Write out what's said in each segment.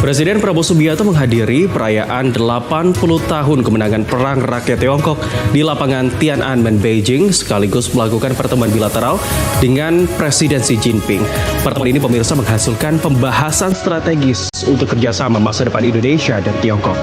Presiden Prabowo Subianto menghadiri perayaan 80 tahun kemenangan Perang Rakyat Tiongkok di lapangan Tiananmen, Beijing, sekaligus melakukan pertemuan bilateral dengan Presiden Xi Jinping. Pertemuan ini pemirsa menghasilkan pembahasan strategis untuk kerjasama masa depan Indonesia dan Tiongkok.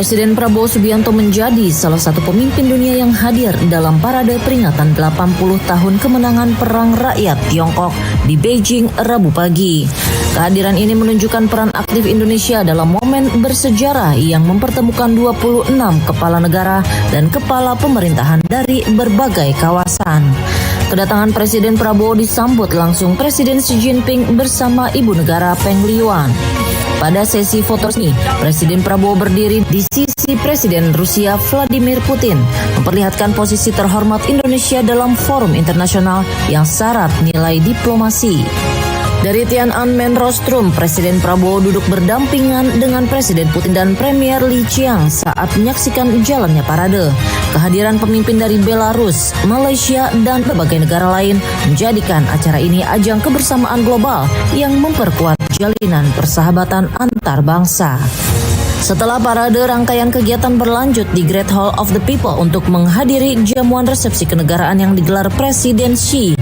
Presiden Prabowo Subianto menjadi salah satu pemimpin dunia yang hadir dalam parade peringatan 80 tahun kemenangan Perang Rakyat Tiongkok di Beijing Rabu pagi. Kehadiran ini menunjukkan peran aktif Indonesia dalam momen bersejarah yang mempertemukan 26 kepala negara dan kepala pemerintahan dari berbagai kawasan. Kedatangan Presiden Prabowo disambut langsung Presiden Xi Jinping bersama Ibu Negara Peng Liyuan. Pada sesi foto resmi, Presiden Prabowo berdiri di sisi Presiden Rusia Vladimir Putin, memperlihatkan posisi terhormat Indonesia dalam forum internasional yang syarat nilai diplomasi. Dari Tiananmen Rostrum, Presiden Prabowo duduk berdampingan dengan Presiden Putin dan Premier Li Qiang saat menyaksikan jalannya parade. Kehadiran pemimpin dari Belarus, Malaysia, dan berbagai negara lain menjadikan acara ini ajang kebersamaan global yang memperkuat jalinan persahabatan antar bangsa. Setelah parade, rangkaian kegiatan berlanjut di Great Hall of the People untuk menghadiri jamuan resepsi kenegaraan yang digelar Presiden Xi.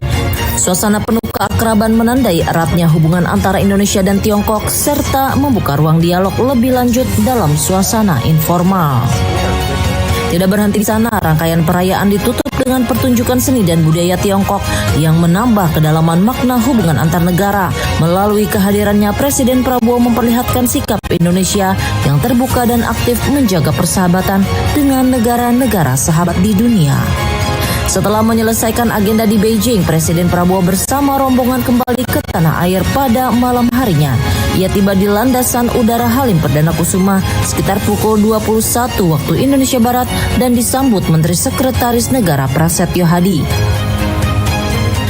Suasana penuh keakraban menandai eratnya hubungan antara Indonesia dan Tiongkok serta membuka ruang dialog lebih lanjut dalam suasana informal. Tidak berhenti di sana, rangkaian perayaan ditutup dengan pertunjukan seni dan budaya Tiongkok yang menambah kedalaman makna hubungan antar negara. Melalui kehadirannya, Presiden Prabowo memperlihatkan sikap Indonesia yang terbuka dan aktif menjaga persahabatan dengan negara-negara sahabat di dunia. Setelah menyelesaikan agenda di Beijing, Presiden Prabowo bersama rombongan kembali ke tanah air pada malam harinya. Ia tiba di Landasan Udara Halim Perdana Kusuma sekitar pukul 21 waktu Indonesia Barat dan disambut Menteri Sekretaris Negara Prasetyo Hadi.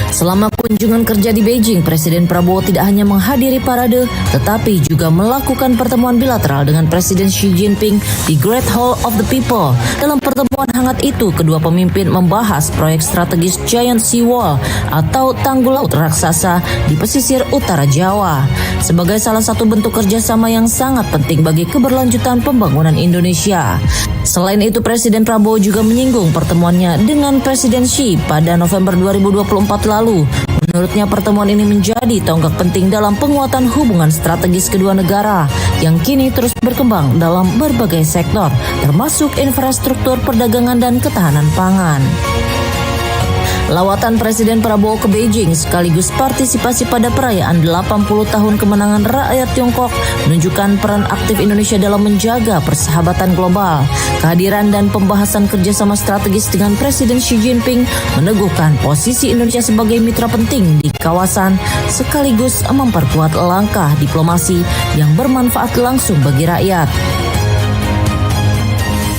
Selama kunjungan kerja di Beijing, Presiden Prabowo tidak hanya menghadiri parade, tetapi juga melakukan pertemuan bilateral dengan Presiden Xi Jinping di Great Hall of the People. Dalam pertemuan hangat itu, kedua pemimpin membahas proyek strategis Giant Sea Wall atau tanggul laut raksasa di pesisir utara Jawa sebagai salah satu bentuk kerjasama yang sangat penting bagi keberlanjutan pembangunan Indonesia. Selain itu, Presiden Prabowo juga menyinggung pertemuannya dengan Presiden Xi pada November 2024 lalu. Menurutnya, pertemuan ini menjadi tonggak penting dalam penguatan hubungan strategis kedua negara yang kini terus berkembang dalam berbagai sektor, termasuk infrastruktur perdagangan dan ketahanan pangan. Lawatan Presiden Prabowo ke Beijing sekaligus partisipasi pada perayaan 80 tahun kemenangan rakyat Tiongkok menunjukkan peran aktif Indonesia dalam menjaga persahabatan global. Kehadiran dan pembahasan kerjasama strategis dengan Presiden Xi Jinping meneguhkan posisi Indonesia sebagai mitra penting di kawasan sekaligus memperkuat langkah diplomasi yang bermanfaat langsung bagi rakyat.